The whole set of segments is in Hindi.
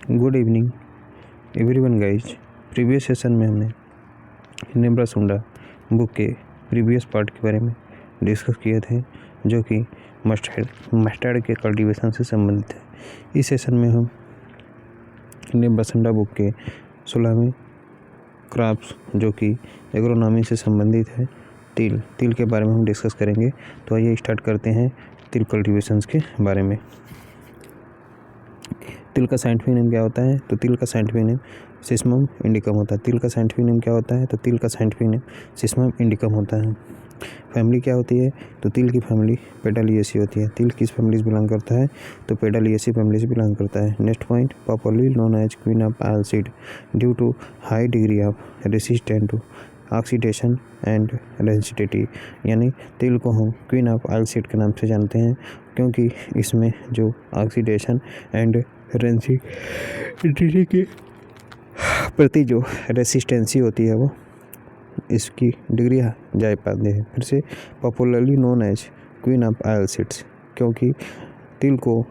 Good evening everyone guys. Previous session में हमने नेब्रासुंडा बुक के प्रीवियस पार्ट के बारे में डिस्कस किए थे, जो कि मस्टर्ड के कल्टीवेशन से संबंधित है। इस सेशन में हम नेब्रासुंडा बुक के 16वें क्रॉप्स, जो कि एग्रोनॉमी से संबंधित है, तिल के बारे में हम डिस्कस करेंगे। तो आइए स्टार्ट करते हैं तिल कल्टीवेशंस के बारे में। तिल का साइंटिफिक नेम क्या होता है? तो तिल का साइंटिफिक नेम सिसमम इंडिकम होता है। तिल का साइंटिफिक नेम क्या होता है? तो तिल का साइंटिफिक नेम सिसमम इंडिकम होता है। फैमिली क्या होती है? तो तिल की फैमिली पेडालिएसी होती है। तिल किस फैमिली से बिलोंग करता है? तो पेडालिएसी फैमिली से बिलोंग करता है। Next point, popularly known as queen of all seed due to high degree of resistant to oxidation and rancidity, यानी तिल को हम क्वीन ऑफ ऑल सीड के नाम से जानते हैं, क्योंकि इसमें जो ऑक्सीडेशन एंड रेंसिडिटी के प्रति जो रेसिस्टेंसी होती है वो इसकी डिग्री ज़्यादा पाते हैं। फिर से popularly known as queen of all seeds, क्योंकि तिल को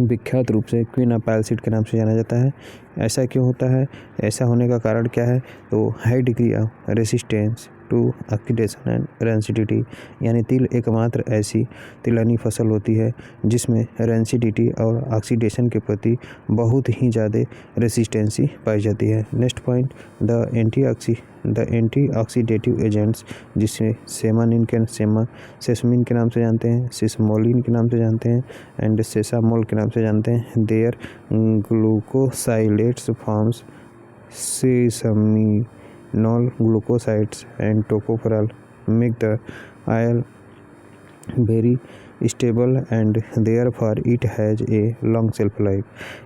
विख्यात रूप से क्वीन ऑफ ऑल सीड के नाम से जाना जाता है। ऐसा क्यों होता है? ऐसा होने का कारण क्या है? तो high degree of resistance to oxidation and rancidity, यानी तिल एकमात्र ऐसी तिलहनी फसल होती है जिसमें रेंसिडिटी और ऑक्सीडेशन के प्रति बहुत ही ज़्यादा रेसिस्टेंसी पाई जाती है। Next point, the anti oxidative agents, जिसमें सेमानिन सेसमिन के नाम से जानते हैं, सिसमोलिन के नाम से जानते हैं एंड सेसामोल के नाम से जानते हैं। Their glucosylates forms sesaminol glucosides and tocopherol make the oil very stable and therefore it has a long shelf life,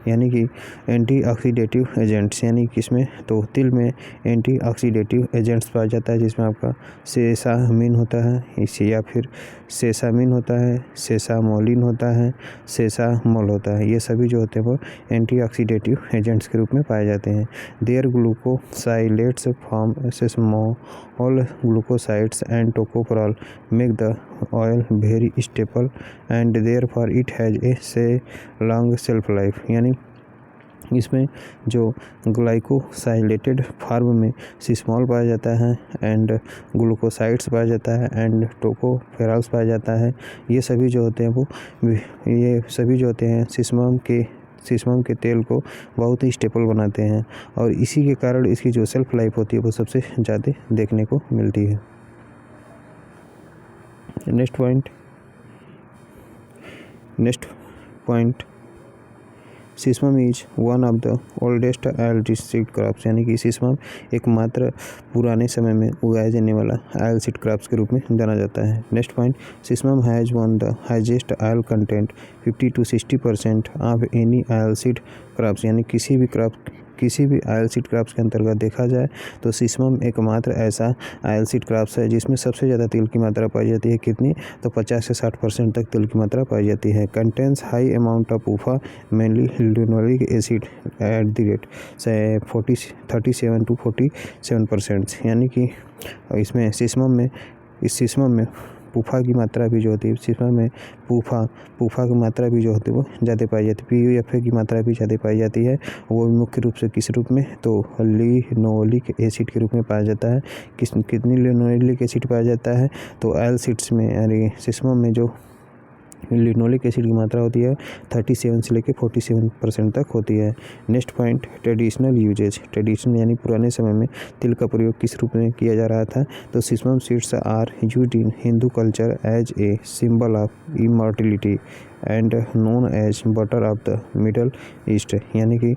यानी कि एंटी ऑक्सीडेटिव एजेंट्स, यानी किसमें? तो तिल में एंटी ऑक्सीडेटिव एजेंट्स पाया जाता है, जिसमें आपका सेसामिन होता है, इसे या फिर सेसामिन होता है, सेसामोलिन होता है, सेसामोल होता है। ये सभी जो होते हैं वो एंटी ऑक्सीडेटिव एजेंट्स के रूप में पाए जाते हैं। Their glucosylates form sesamol glucosides and tocopherol make the oil very stable and therefore it has a से लॉन्ग सेल्फ लाइफ, यानी इसमें जो ग्लाइकोसाइलेटेड फॉर्म में सिस्मोल पाया जाता है एंड ग्लूकोसाइड्स पाया जाता है एंड टोकोफेरॉल्स पाया जाता है। ये सभी जो होते हैं सिसमम के तेल को बहुत ही स्टेबल बनाते हैं, और इसी के कारण इसकी जो सेल्फ लाइफ होती है वो सबसे ज़्यादा देखने को मिलती है। Next point, sesamum is one of the oldest oil seed crops, यानी कि सिसमम एकमात्र पुराने समय में उगाए जाने वाला ऑयल सीड क्रॉप्स के रूप में जाना जाता है। Next point, sesamum has one the highest oil content 50 to 60% of any oil seed crops, यानी किसी भी ऑयल सीड क्रॉप्स के अंतर्गत देखा जाए तो सिसमम एकमात्र ऐसा ऑयल सीड क्रॉप्स है जिसमें सबसे ज़्यादा तिल की मात्रा पाई जाती है। कितनी? तो 50 से 60% तक तिल की मात्रा पाई जाती है। Contains high amount of PUFA mainly linoleic acid at the rate 37 to 47%, यानी कि इसमें सिसमम में पूफा की मात्रा भी जो होती है, सिसमम में पूफा की मात्रा भी जो होती है वो ज़्यादा पाई जाती है। PUFA की मात्रा भी ज़्यादा पाई जाती है। वो मुख्य रूप से किस रूप में? तो लिनोलिक एसिड के रूप में पाया जाता है। कितनी लिनोलिक एसिड पाया जाता है? तो ऑयल सीड्स में यानी सिसमम में जो लिनोलिक एसिड की मात्रा होती है 37 से लेकर 47% तक होती है। नेक्स्ट पॉइंट, ट्रेडिशनल यूजेज, यानी पुराने समय में तिल का प्रयोग किस रूप में किया जा रहा था? तो sesamum seeds are used in Hindu culture as a symbol of immortality and known as butter of the Middle East, यानी कि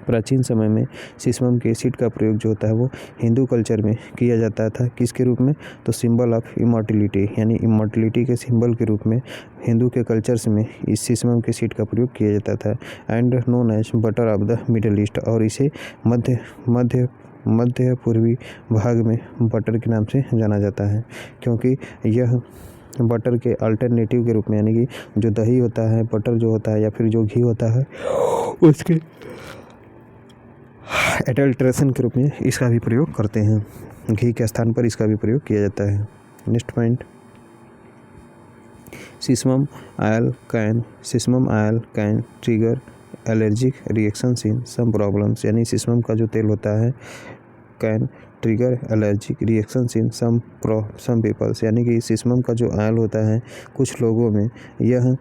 प्राचीन समय में सिसमम के सीड का प्रयोग जो होता है वो हिंदू कल्चर में किया जाता था। किसके रूप में? तो सिंबल ऑफ इमॉर्टलिटी, यानी इमॉर्टलिटी के सिंबल के रूप में हिंदू के कल्चर्स में इस सिसमम के सीड का प्रयोग किया जाता था। And known as butter of the Middle East, और इसे मध्य पूर्वी भाग में बटर के नाम से जाना जाता है, क्योंकि यह बटर के अल्टरनेटिव के रूप में, यानी कि जो दही होता है, बटर जो होता है या फिर जो घी होता है, उसके एडल्ट्रेशन के रूप में इसका भी प्रयोग करते हैं। घी के स्थान पर इसका भी प्रयोग किया जाता है। Next point, Sesamum oil can trigger allergic reactions in some problems, यानी सीसम का जो तेल होता है can trigger allergic reactions in some peoples, यानी कि सीसम का जो ऑयल होता है कुछ लोगों में यह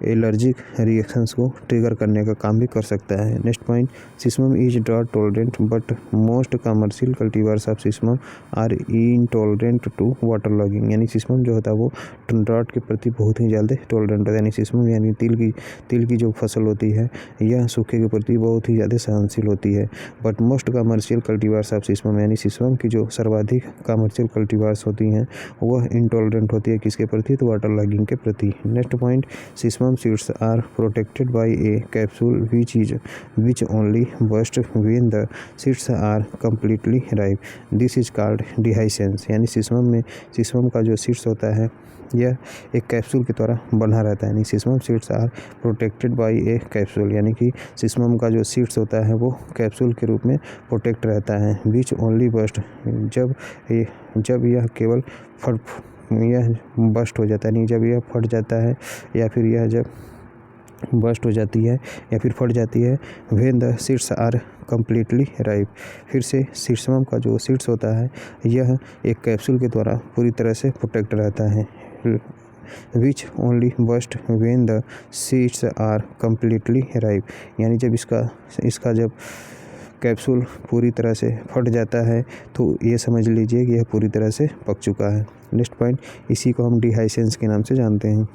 एलर्जिक रिएक्शंस को ट्रिगर करने का काम भी कर सकता है। Next point, sesame is drought tolerant but most commercial cultivars of sesame are intolerant to water logging, यानी सीसम जो होता है वो ड्रॉट के प्रति बहुत ही ज़्यादा टॉलरेंट होता है, यानी सीसम यानी तिल की जो फसल होती है यह सूखे के प्रति बहुत ही ज़्यादा सहनशील होती है। But most commercial cultivars of sesame, यानी सीसम की जो सर्वाधिक कमर्शियल कल्टीवर्स होती हैं वह इनटॉलरेंट होती है किसके प्रति, तो वाटर लॉगिंग के प्रति। Next point, sesame seeds are protected by a capsule which only bursts when the seeds are completely ripe. This is called dehiscence, यानी सीसम का जो सीड्स होता है यह एक कैप्सूल की तरह बना रहता है, यानी sesame seeds are protected by a capsule, यानी कि सीसम का जो सीड्स होता है वो कैप्सूल के रूप में प्रोटेक्ट रहता है। विच ओनली बस्ट, जब यह केवल यह बस्ट हो जाता है, नहीं जब यह फट जाता है या फिर यह जब बस्ट हो जाती है या फिर फट जाती है, when the seeds are completely ripe, फिर से सीसम का जो सीड्स होता है यह एक कैप्सूल के द्वारा पूरी तरह से प्रोटेक्ट रहता है। Which only burst when the seeds are completely ripe, यानी जब इसका जब कैप्सूल पूरी तरह से फट जाता है तो ये समझ लीजिए कि यह पूरी तरह से पक चुका है। नेक्स्ट पॉइंट, इसी को हम डिहाइसेंस के नाम से जानते हैं।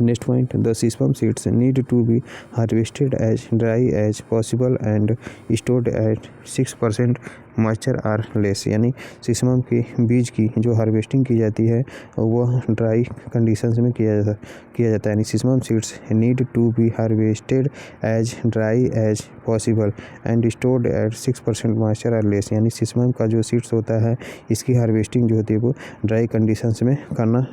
Next point, the sesame seeds need to be harvested as dry as possible and stored at 6% moisture or less, यानी सीसम के बीज की जो हार्वेस्टिंग की जाती है वह ड्राई कंडीशंस में किया जाता है, यानी sesame seeds need to be harvested as dry as possible and stored at 6% moisture or less, यानी सीसम का जो सीड्स होता है इसकी हार्वेस्टिंग जो होती है वो ड्राई कंडीशंस में करना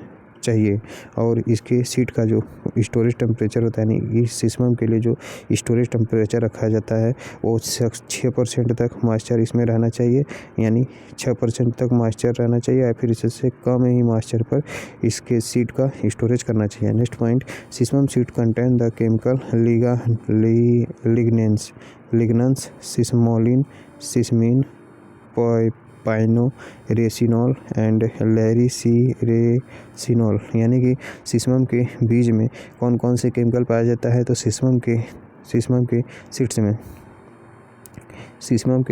चाहिए और इसके सीड का जो स्टोरेज टेम्परेचर होता है, यानी इस सीसम के लिए जो स्टोरेज टेम्परेचर रखा जाता है वो 6% तक मॉइस्चर इसमें रहना चाहिए, यानी 6% तक मॉइस्चर रहना चाहिए या फिर इससे कम ही मॉइस्चर पर इसके सीड का स्टोरेज करना चाहिए। Next point, sesame seed contain the chemical lignans sesamolin, sesamin, pinoresinol and lariciresinol, यानी कि सीसम के बीज में कौन कौन से केमिकल पाया जाता है, तो सीसम के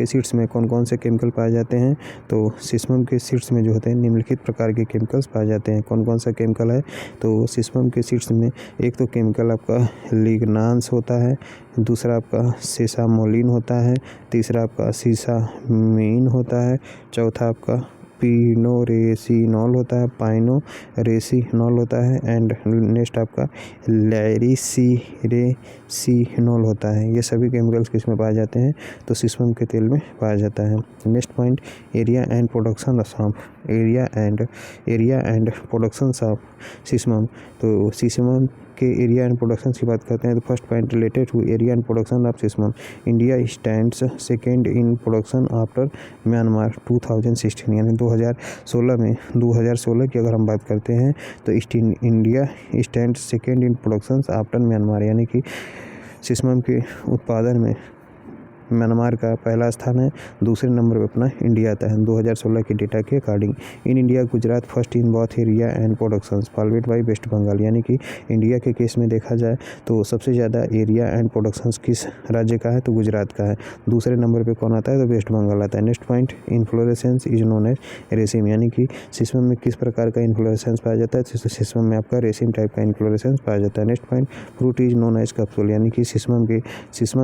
सीड्स में कौन कौन से केमिकल पाए जाते हैं, तो सीसम के सीड्स में जो होते हैं निम्नलिखित प्रकार के केमिकल्स पाए जाते हैं। कौन कौन सा केमिकल है, तो सीसम के सीड्स में एक तो केमिकल आपका लिग्नांस होता है, दूसरा आपका सेसामोलिन होता है, तीसरा आपका सीसामीन होता है, चौथा आपका पिनोरेसिनॉल होता है, पाइनोरेसिनॉल होता है एंड नेक्स्ट आपका लैरिसीरेसिनॉल होता है। ये सभी केमिकल्स किस में पाए जाते हैं, तो सीसम के तेल में पाया जाता है। Next point, area and production of sesame, तो सीसम के एरिया एंड प्रोडक्शन की बात करते हैं तो first point related to area and production of sesame, India stands second in production after Myanmar 2016, यानी 2016 की अगर हम बात करते हैं तो India stand second in production after Myanmar, यानी कि सीसम के उत्पादन में म्यांमार का पहला स्थान है, दूसरे नंबर पर अपना इंडिया आता है 2016 के डेटा के according. In India Gujarat first in both area and productions followed by West Bengal, यानी कि इंडिया के केस में देखा जाए तो सबसे ज़्यादा एरिया एंड प्रोडक्शंस किस राज्य का है, तो गुजरात का है। दूसरे नंबर पर कौन आता है, तो वेस्ट बंगाल आता है। Next point, inflorescence is known as raceme, यानी कि सीसम में किस प्रकार का इन्फ्लोरेसेंस पाया जाता है, तो सीसम में आपका रेसिम टाइप का इन्फ्लोरेसेंस पाया जाता है। Next point, fruit is known as capsule, यानी कि सीसम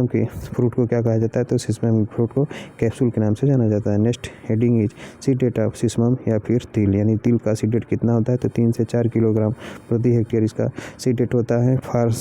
के फ्रूट को क्या कहा जाता है, तो सीसम फ्रूट को कैप्सूल के नाम से जाना जाता है। Next heading is seed date of sesame या फिर तिल, यानी तिल का सीड डेट कितना होता है, तो 3 से 4 किलोग्राम प्रति हेक्टेयर इसका सीड डेट होता है। फॉर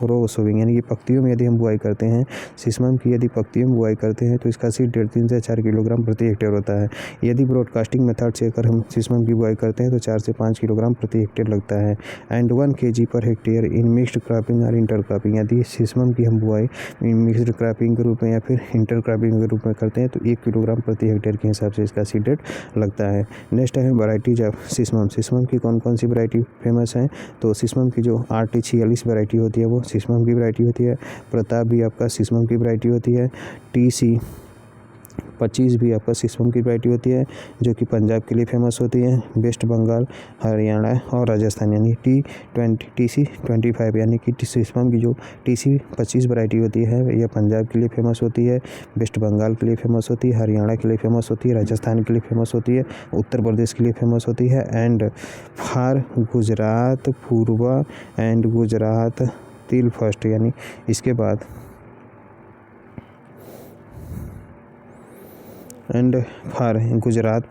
रो सोविंग, यानी कि पत्तियों में यदि हम बुआई करते हैं, सीसम की यदि पत्तियों में बुआई करते हैं तो इसका सीड डेट 3 से 4 किलोग्राम प्रति हेक्टेयर होता है। यदि ब्रॉडकास्टिंग मेथड से अगर हम सीसम की बुआई करते हैं तो 4 से 5 किलोग्राम प्रति हेक्टेयर लगता है। And 1 kg per hectare in mixed cropping और इंटर क्रॉपिंग, यदि सीसम की हम बुआई मिक्स्ड क्रॉपिंग के रूप में या फिर इंटर क्रॉपिंग के रूप में करते हैं तो 1 किलोग्राम प्रति हेक्टेयर के हिसाब से इसका सीड रेट लगता है। नेक्स्ट है वैरायटीज ऑफ सिसमम। सिसमम की कौन कौन सी वैरायटी फेमस हैं, तो सिसमम की जो RT46 वैरायटी होती है वो सिसमम की वैरायटी होती है। प्रताप भी आपका सिसमम की वैरायटी होती है। TC25 भी आपका सिसमम की वैरायटी होती है जो कि पंजाब के लिए फेमस होती है। वेस्ट बंगाल, हरियाणा और राजस्थान यानी TC25 यानी कि सिसमम की जो TC25 वैरायटी होती है यह पंजाब के लिए फेमस होती है, वेस्ट बंगाल के लिए फेमस होती है, हरियाणा के लिए फेमस होती है, राजस्थान के लिए फेमस होती है, उत्तर प्रदेश के लिए फेमस होती है and for Gujarat, Purva and Gujarat तिल फर्स्ट यानी इसके बाद and for Gujarat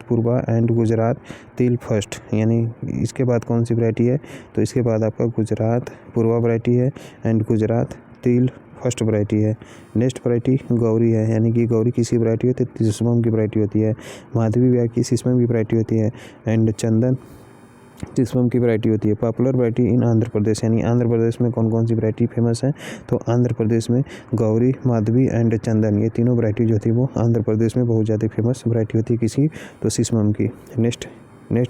Purva and Gujarat तिल फर्स्ट यानी इसके बाद कौन सी वैरायटी है, तो इसके बाद आपका गुजरात पूर्वा वैरायटी है एंड गुजरात तिल फर्स्ट वैरायटी है। नेक्स्ट वैरायटी गौरी है यानी कि गौरी किसी वैरायटी होती है, सिसमम की वैरायटी होती है। माधवी ब्याह की सिसमम की वैरायटी होती है एंड चंदन सिसमम की वैरायटी होती है। Popular variety in Andhra Pradesh यानी आंध्र प्रदेश में कौन कौन सी वैरायटी फेमस है, तो आंध्र प्रदेश में गौरी, माधवी एंड चंदन ये तीनों वैरायटी जो थी वो आंध्र प्रदेश में बहुत ज़्यादा फेमस वैरायटी होती है किसी तो सिसमम की। Next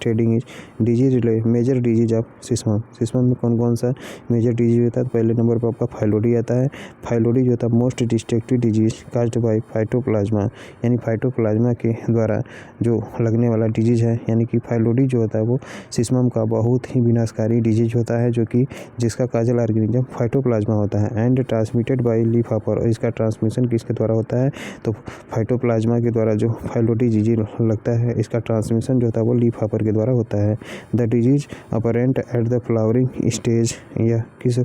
heading is disease major disease of sesamum. Sesamum में कौन कौन सा मेजर डिजीज होता है, तो पहले नंबर पर आपका फाइलोडी आता है। फाइलोडी जो होता है most destructive disease caused by phytoplasma यानी फाइटोप्लाज्मा के द्वारा जो लगने वाला डिजीज है यानी कि फाइलोडी जो होता है वो सिसमम का बहुत ही विनाशकारी डिजीज होता है जो कि जिसका काजल ऑर्गेनिज्म फाइटोप्लाज्मा होता है and transmitted by leaf hopper. और इसका ट्रांसमिशन किसके द्वारा होता है, तो फाइटोप्लाज्मा के द्वारा जो फाइलोडी डिजीज लगता है इसका ट्रांसमिशन जो होता है वो लीफ हॉपर के द्वारा होता है। The disease apparent at the flowering stage या किस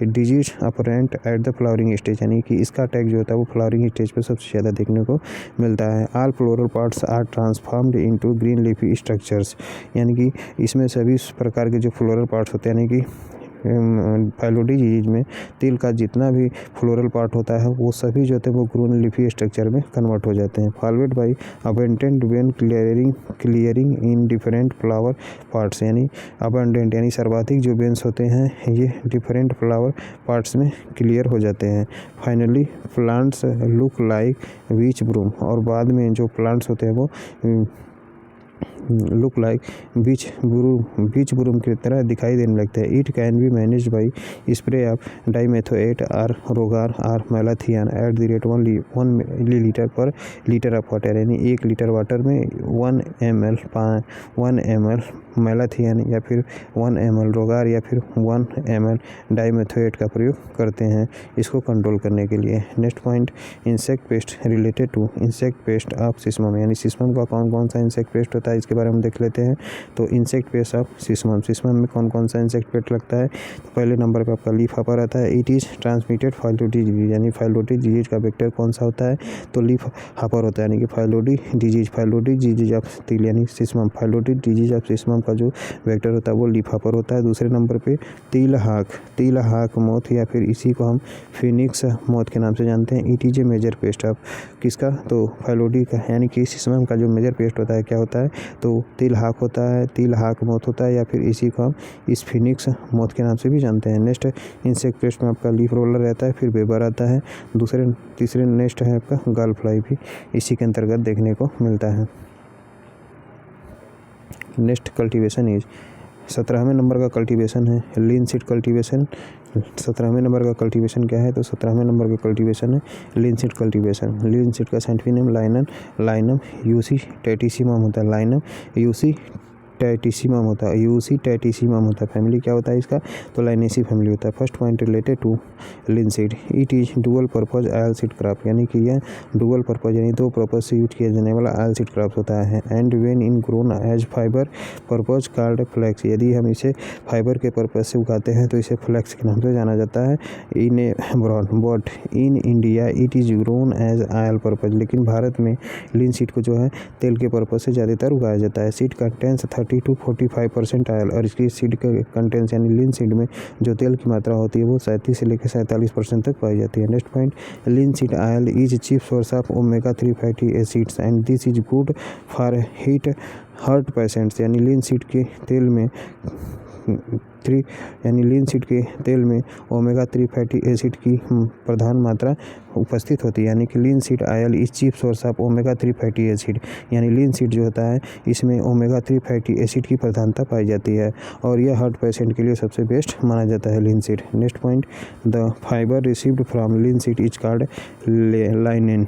disease apparent at the flowering stage यानी कि इसका अटैक जो होता है वो फ्लावरिंग स्टेज पर सबसे ज़्यादा देखने को मिलता है। All floral parts are transformed into green leafy structures यानी कि इसमें सभी प्रकार के जो फ्लोरल पार्ट्स होते हैं यानी कि फाइलोडी डिजीज में तिल का जितना भी फ्लोरल पार्ट होता है वो सभी जो होते हैं वो ग्रीन लीफी स्ट्रक्चर में कन्वर्ट हो जाते हैं। Followed by abundant when clearing in different flower parts यानी अबंडेंट यानी सर्वाधिक जो वेन्स होते हैं ये डिफरेंट फ्लावर पार्ट्स में क्लियर हो जाते हैं। फाइनली प्लांट्स लुक लाइक बीच ब्रूम और बाद में जो प्लांट्स होते हैं वो लुक लाइक बीच ब्रूम की तरह दिखाई देने लगते हैं। It can be manage by spray of dimethoate or Rogor or malathion at the rate 1 millilitre per litre of water यानी 1 लीटर वाटर में 1 ml मैलाथियन या फिर 1 ml रोगार या फिर 1 ml डाइमेथोएट का प्रयोग करते हैं इसको कंट्रोल करने के लिए। Next point insect pest related to insect pest of sesamum यानी सिसमम का कौन कौन सा इंसेक्ट पेस्ट होता है इसके बारे में देख लेते हैं। तो इंसेक्ट पेस्ट ऑफ सिसमम में कौन कौन सा इंसेक्ट पेस्ट लगता है, तो पहले नंबर पर आपका लीफ हॉपर आता है। It is transmitted phyllody disease यानी फाइलोडी डिजीज का वेक्टर कौन सा होता है, तो लीफ हॉपर होता है यानी कि फाइलोडी डिजीज ऑफ तिल यानी सिसमम फाइलोडी डिजीज ऑफ सिसमम का जो वेक्टर होता है वो लीफ हॉपर होता है। दूसरे नंबर पे तिल हाक मोथ या फिर इसी को हम फिनिक्स मोथ के नाम से जानते हैं। It is a major pest of किसका, तो फाइलोडी का यानी कि सिसमम का जो मेजर पेस्ट होता है क्या होता है, तो तिल हाक होता है, तिल हाक मोथ होता है या फिर इसी को हम इस फिनिक्स मोथ के नाम से भी जानते हैं। नेक्स्ट इंसेक्ट पेस्ट में आपका लीफ रोलर रहता है, फिर वेबर आता है, तीसरे नेक्स्ट है आपका गर्ल फ्लाई भी इसी के अंतर्गत देखने को मिलता है। नेक्स्ट कल्टीवेशन इज 17वें नंबर का कल्टीवेशन है लीन सीड कल्टीवेशन। 17वें नंबर का कल्टीवेशन क्या है, तो 17वें नंबर का कल्टीवेशन है लीन सीड कल्टीवेशन। लीन सीड का साइंटिफिक नेम लाइनम यूसी टैटिसिमम होता है। लाइनम यूसी टैटिसिमम होता है। फैमिली क्या होता है इसका, तो लाइनेसी फैमिली होता है। First point related to linseed, it is dual purpose oil seed crop यानी कि यह डुअल पर्पज यानी दो पर्पज से यूज किया जाने वाला ऑयल सीड क्रॉप होता है। And when in grown as fibre purpose called flax, यदि हम इसे फाइबर के पर्पज से उगाते हैं तो इसे फ्लैक्स के नाम से जाना जाता है in a broad. But in India it is grown as oil purpose, लेकिन भारत में लिनसीड को जो है तेल के पर्पज से ज़्यादातर उगाया जाता है। सीड कंटेंस 30 to 45% ऑयल, और इसकी सीड का कंटेंस यानी लीन सीड में जो तेल की मात्रा होती है वो 37 से लेकर 47% तक पाई जाती है। Next point, linseed oil is cheap source of omega 3 fatty acids and this is good for heart patients, यानी लीन सीड के तेल में 3 यानी लिनसीड के तेल में ओमेगा 3 फैटी एसिड की प्रधान मात्रा उपस्थित होती है, यानी कि linseed oil is chief source of omega 3 fatty acid, यानी लिनसीड जो होता है इसमें ओमेगा 3 फैटी एसिड की प्रधानता पाई जाती है और यह हार्ट पेशेंट के लिए सबसे बेस्ट माना जाता है linseed. Next point, the fibre received from linseed is called linen.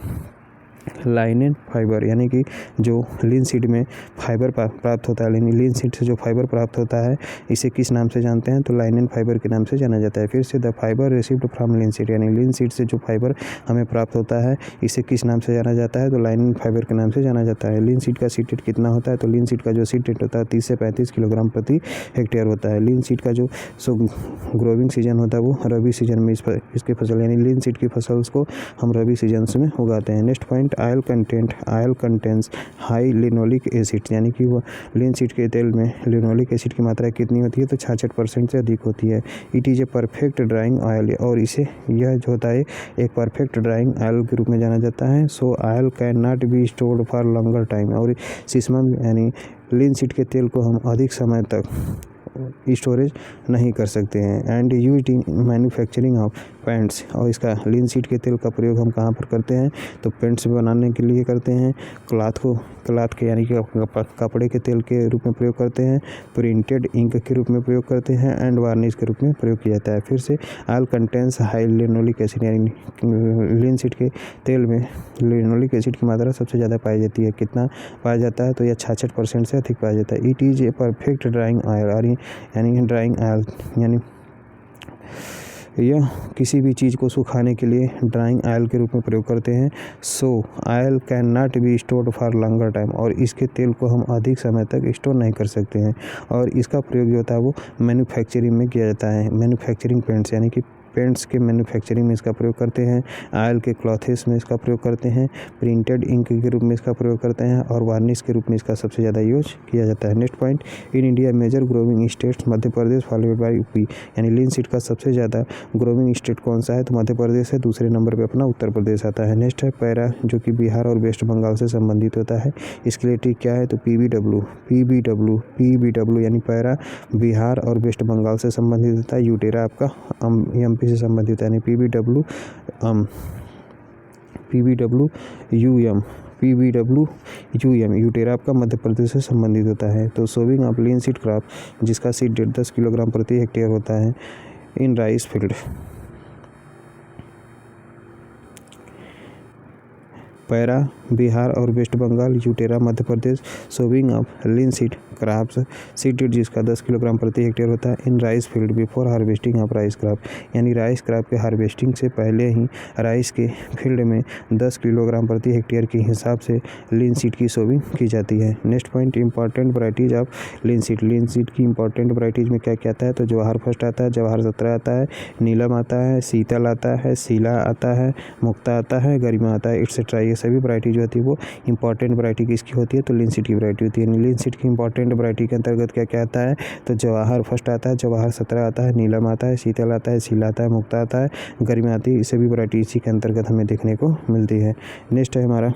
Linen fibre यानी कि जो लिनसीड में फाइबर प्राप्त होता है, लिनसीड से जो फाइबर प्राप्त होता है इसे किस नाम से जानते हैं, तो लाइनेन फाइबर के नाम से जाना जाता है। फिर से the fibre received from linseed, यानी लिनसीड से जो फाइबर हमें प्राप्त होता है इसे किस नाम से जाना जाता है, तो लाइनेन फाइबर के नाम से जाना जाता है। लिनसीड का सीड रेट कितना होता है, तो लिनसीड का जो सीड रेट होता है 30 से 35 किलोग्राम प्रति हेक्टेयर होता है। लिनसीड का जो ग्रोविंग सीजन होता है वो रबी सीजन में इसके फसल यानी लिनसीड की फसल को हम रबी सीजन में उगाते हैं। Next point, oil contains high linoleic acid, यानी कि वो लिनसीड के तेल में लिनोलिक एसिड की मात्रा कितनी होती है, तो 66% से अधिक होती है। It is a perfect drawing oil, और इसे यह जो होता है एक परफेक्ट ड्राइंग ऑयल के रूप में जाना जाता है। सो oil can not be stored for longer time, और सीसम यानी लिनसीड के तेल को हम अधिक समय तक स्टोरेज नहीं कर सकते हैं। And used in manufacturing of paints, और इसका लिनसीड के तेल का प्रयोग हम कहाँ पर करते हैं, तो पेंट्स बनाने के लिए करते हैं, क्लॉथ के यानी कि कपड़े के तेल के रूप में प्रयोग करते हैं, प्रिंटेड इंक के रूप में प्रयोग करते हैं, एंड वार्निश के रूप में प्रयोग किया जाता है। फिर से oil contains high linoleic acid, यानी लिनसीड के तेल में लिनोलिक एसिड की मात्रा सबसे ज़्यादा पाई जाती है। कितना पाया जाता है, तो यह 66% से अधिक पाया जाता है। It is a perfect drawing oil, और यानी ड्राइंग ऑयल यानी यह किसी भी चीज़ को सुखाने के लिए ड्राइंग ऑयल के रूप में प्रयोग करते हैं। सो oil can not be stored for longer time, और इसके तेल को हम अधिक समय तक स्टोर नहीं कर सकते हैं। और इसका प्रयोग जो होता है वो मैन्युफैक्चरिंग में किया जाता है। मैन्युफैक्चरिंग पेंट्स यानी कि पेंट्स के मैन्युफैक्चरिंग में इसका प्रयोग करते हैं, ऑयल के क्लॉथेस में इसका प्रयोग करते हैं, प्रिंटेड इंक के रूप में इसका प्रयोग करते हैं, और वार्निश के रूप में इसका सबसे ज़्यादा यूज किया जाता है। Next point, in India major growing states Madhya Pradesh followed by UP, यानी लिनसीड का सबसे ज़्यादा ग्रोविंग स्टेट कौन सा है, तो मध्य प्रदेश है। दूसरे नंबर पर अपना उत्तर प्रदेश आता है। नेक्स्ट है पैरा, जो कि बिहार और वेस्ट बंगाल से संबंधित होता है। इसके लिए ट्रिक क्या है, तो पीबीडब्ल्यू यानी पैरा बिहार और वेस्ट बंगाल से संबंधित होता है। यूटेरा आपका एमपी से संबंधित है, यानी पीबीडब्ल्यू यूटेरा आपका मध्य प्रदेश से संबंधित होता है। तो सोविंग ऑफ लिनसीड क्रॉप, जिसका सीड रेट 10 किलोग्राम प्रति हेक्टेयर होता है in rice field. Paira Bihar और West Bengal, utera Madhya Pradesh. Sowing of linseed crops, seed rate जिसका 10 किलोग्राम प्रति हेक्टेयर होता है in rice field before harvesting of rice crop, यानी राइस क्रॉप के हार्वेस्टिंग से पहले ही राइस के फील्ड में 10 किलोग्राम प्रति हेक्टेयर के हिसाब से लिनसीड की सोविंग की जाती है। Next point, important varieties of linseed. Linseed की इंपॉर्टेंट वैराइटीज में क्या क्या आता है, तो जवाहर फर्स्ट आता है, जवाहर 17 आता है, नीलम आता है, शीतल आता है, शीला आता है, मुक्ता आता है, गरिमा आता है, एक्सेट्रा। ये सभी वैरायटी जो होती है वो इंपॉर्टेंट वैरायटी किसकी होती है, तो लिनसीड की वैरायटी होती है। लिनसीड की इंपॉर्टेंट वैरायटी के अंतर्गत क्या क्या आता है, तो जवाहर फर्स्ट आता है, जवाहर 17 आता है, नीलम आता है, शीतल आता है, शीला आता है, मुक्ता आता है, गरिमा आती है। ये सभी वैरायटी इसी के अंतर्गत हमें देखने को मिलती है। नेक्स्ट है हमारा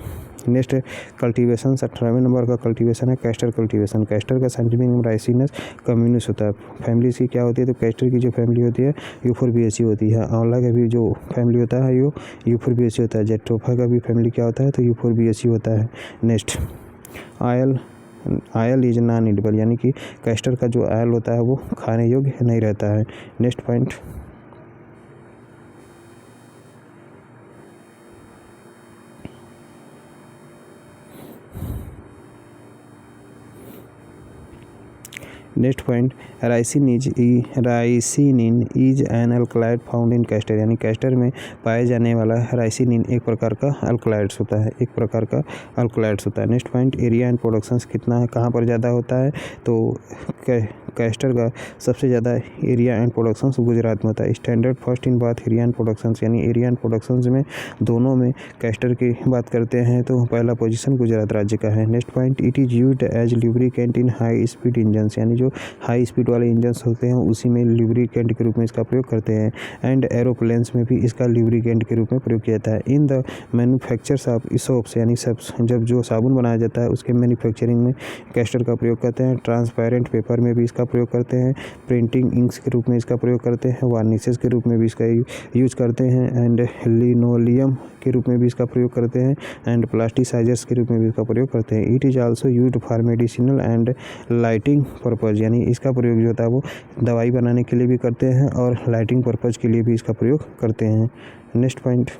कल्टीवेशन, 18वें नंबर का कल्टीवेशन है कैस्टर कल्टीवेशन। कैस्टर का साइंटिफिक नेम राइसिनस कम्युनिस होता है। फैमिली इसकी क्या होती है, तो कैस्टर की जो फैमिली होती है यूफोरबिएसी होती है। आंवला का भी जो फैमिली होता है वो यूफोरबिएसी होता है। जेट्रोफा का भी फैमिली क्या होता है, तो यूफोरबिएसी होता है। Next, oil is non eatable, यानी कि कैस्टर का जो आयल होता है वो खाने योग्य नहीं रहता है। Next point, ricinine is an alkaloid found in castor, यानी कैस्टर में पाए जाने वाला राइसिनिन एक प्रकार का अल्कलॉइड्स होता है, next point, area and productions कितना है, कहाँ पर ज़्यादा होता है, तो कैस्टर का सबसे ज़्यादा एरिया एंड प्रोडक्शंस गुजरात में होता है। स्टैंडर्ड फर्स्ट इन बात एरिया एंड प्रोडक्शंस, यानी एरिया एंड प्रोडक्शंस में दोनों में कैस्टर की बात करते हैं तो पहला पोजीशन गुजरात राज्य का है। Next point, it is used as lubricant in high speed engines, यानी जो जो हाई स्पीड वाले इंजन्स होते हैं उसी में लुब्रिकेंट के रूप में इसका प्रयोग करते हैं। एंड एरोप्लेन्स में भी इसका लुब्रिकेंट के रूप में प्रयोग किया जाता है। In the manufactures of soaps यानी जब जो साबुन बनाया जाता है उसके मैन्युफैक्चरिंग में कैस्टर का प्रयोग करते हैं। ट्रांसपेरेंट पेपर में भी इसका प्रयोग करते हैं। प्रिंटिंग इंक्स के रूप में इसका प्रयोग करते हैं। वार्निशेस के रूप में भी इसका यूज करते हैं। एंड लिनोलियम के रूप में भी इसका प्रयोग करते हैं। एंड प्लास्टिसाइजर्स के रूप में भी इसका प्रयोग करते हैं। It is also used for medicinal and lighting purpose यानी इसका प्रयोग जो होता है वो दवाई बनाने के लिए भी करते हैं और लाइटिंग पर्पज़ के लिए भी इसका प्रयोग करते हैं। Next point,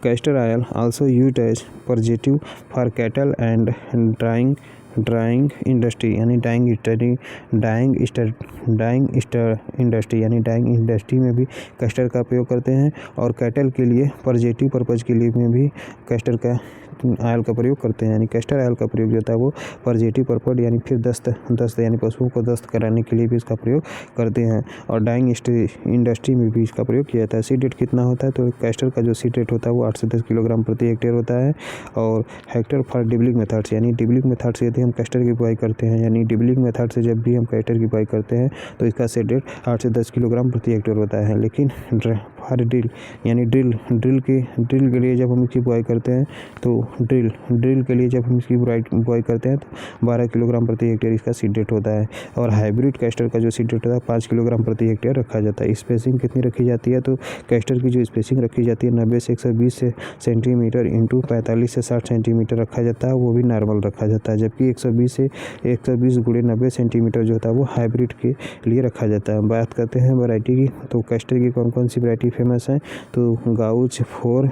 castor oil also used as preservative for cattle and drying industry यानी डाइंग इंडस्ट्री यानी डाइंग इंडस्ट्री में भी कैस्टर का प्रयोग करते हैं। और कैटल के लिए प्रिजर्वेटिव पर्पज़ के लिए में भी कैस्टर का ऑयल का प्रयोग करते हैं। यानी कैस्टर ऑयल का प्रयोग जो होता है वो प्रिजर्वेटिव पर्पज़ यानी फिर दस्त यानी पशुओं को दस्त कराने के लिए भी इसका प्रयोग करते हैं। और डाइंग इंडस्ट्री में भी इसका प्रयोग किया जाता है। सीड रेट कितना होता है तो कैस्टर का जो सीड रेट होता है वो 8 से 10 किलोग्राम प्रति हेक्टेयर होता है। और हेक्टर फॉर डिबलिंग मेथड्स यानी डिबलिंग मेथड से यदि हम कैस्टर की बुआई करते हैं यानी डिबलिंग मेथड से जब भी हम कैस्टर की बुआई करते हैं तो इसका सीड रेट 8 से 10 किलोग्राम प्रति हेक्टेयर होता है। लेकिन फॉर ड्रिल यानी ड्रिल के लिए जब हम इसकी बुआई करते हैं तो ड्रिल के लिए जब हम इसकी बुआई करते हैं तो 12 किलोग्राम प्रति हेक्टेयर इसका सीड रेट होता है। और हाइब्रिड कैस्टर का जो सीड रेट होता है 5 किलोग्राम प्रति हेक्टेयर रखा जाता है। स्पेसिंग कितनी रखी जाती है तो कैस्टर की जो स्पेसिंग रखी जाती है 90 से 120 सेंटीमीटर इंटू 45 से 60 सेंटीमीटर रखा जाता है, वो भी नॉर्मल रखा जाता है। जबकि 120 गुणे 90 सेंटीमीटर जो होता है वो हाइब्रिड के लिए रखा जाता है। बात करते हैं वैरायटी की, तो कैस्टर की कौन कौन सी वैरायटी फेमस है तो गाउच 4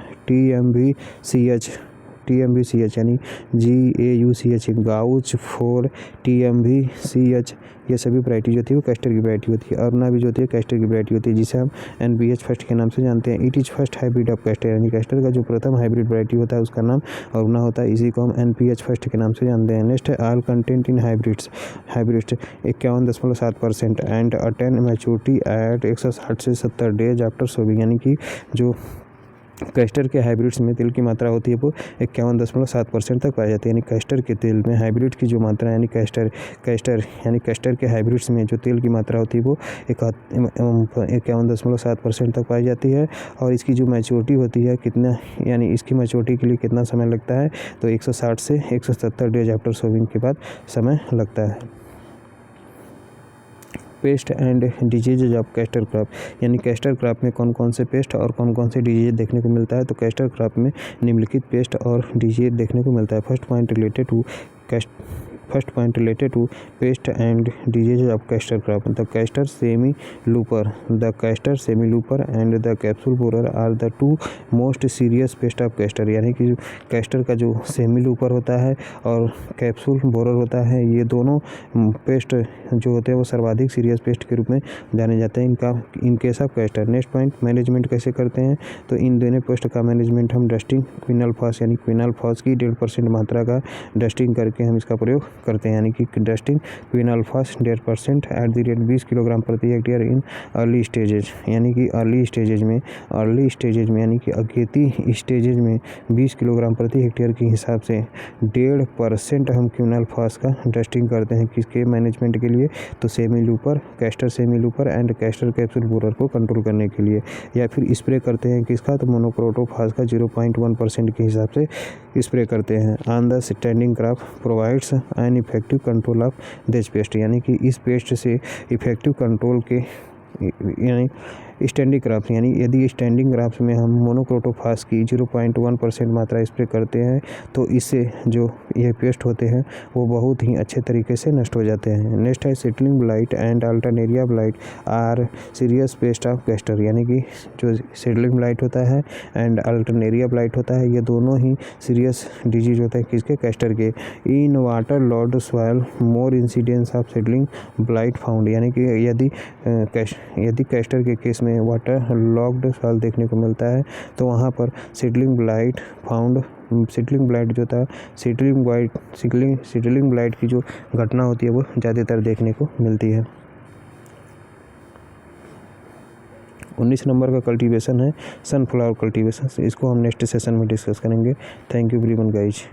TMVCH यानी GAUCH गाउच 4 TMVCH ये सभी वैरायटी जो होती है वो कैस्टर की वैरायटी होती है। अरुणा भी जो होती है कैस्टर की वैरायटी होती है जिसे हम NPH फर्स्ट के नाम से जानते हैं। It is first hybrid of castor यानी कैस्टर का जो प्रथम हाइब्रिड वैरायटी होता है उसका नाम अरुणा होता है। इसी को हम NPH फर्स्ट के नाम से जानते हैं। नेक्स्ट है oil content in hybrids 51.7% and attain maturity at 160 से 70 डेज आफ्टर सोविंग यानी कि जो कैस्टर के हाइब्रिड्स में तेल की मात्रा होती है वो 51.7% तक पाई जाती है। यानी कैस्टर के तेल में हाइब्रिड की जो मात्रा यानी कैस्टर के हाइब्रिड्स में जो तेल की मात्रा होती है वो 51.7% तक पाई जाती है। और इसकी जो मैच्योरिटी होती है कितना यानी इसकी मैच्योरिटी के लिए कितना समय लगता है तो 160 से 170 डेज आफ्टर सोविंग के बाद समय लगता है। Paste and disease of castor crop यानी कैस्टर क्रॉप में कौन कौन से पेस्ट और कौन कौन से डिजीज देखने को मिलता है तो कैस्टर क्रॉप में निम्नलिखित पेस्ट और डिजीज देखने को मिलता है। First point related to pest and disease of castor crop the castor semi looper and the capsule borer are the 2 most serious pest of castor यानी कि कैस्टर का जो सेमी लूपर होता है और कैप्सूल बोरर होता है ये दोनों पेस्ट जो होते हैं वो सर्वाधिक सीरियस पेस्ट के रूप में जाने जाते हैं in case of castor. Next point, management कैसे करते हैं तो इन दोनों पेस्ट का मैनेजमेंट हम डस्टिंग क्विनाल्फॉस यानी क्विनाल्फॉस की 1.5% मात्रा का डस्टिंग करके हम इसका प्रयोग करते हैं। यानी कि dusting quinalphos 1.5% at the rate 20 kilogram प्रति हेक्टेयर इन अर्ली स्टेजेज यानी कि अर्ली स्टेजेज में यानी कि अगेती स्टेजेज में 20 किलोग्राम प्रति हेक्टेयर के हिसाब से 1.5% हम क्विनाल्फॉस का डस्टिंग करते हैं। किसके मैनेजमेंट के लिए तो semi looper castor semi looper and castor capsule borer को कंट्रोल करने के लिए। या फिर स्प्रे करते हैं किसका तो मोनोक्रोटोफास का 0.1% के हिसाब से स्प्रे करते हैं। On the standing crop provides an effective control of this paste यानी कि इस पेस्ट से इफेक्टिव कंट्रोल के यानी स्टैंडिंग क्रॉप्स यानी यदि स्टैंडिंग क्रॉप्स में हम मोनोक्रोटोफास की 0.1% मात्रा स्प्रे करते हैं तो इससे जो ये पेस्ट होते हैं वो बहुत ही अच्छे तरीके से नष्ट हो जाते हैं। नेक्स्ट है seedling blight and Alternaria blight are serious pest of castor यानी कि जो सेटलिंग ब्लाइट होता है एंड अल्टरनेरिया ब्लाइट होता है ये दोनों ही सीरियस डिजीज होते हैं किसके कैस्टर के। In water Lord soil more incidence of settling blight found यानी कि यदि कैस्टर के केस में वाटर लॉक्ड सॉइल देखने को मिलता है तो वहाँ पर सीडलिंग ब्लाइट जो था सीडलिंग ब्लाइट की जो घटना होती है वो ज़्यादातर देखने को मिलती है। 19 नंबर का कल्टीवेशन है सनफ्लावर कल्टीवेशन, इसको हम नेक्स्ट सेशन में डिस्कस करेंगे। Thank you everyone guys.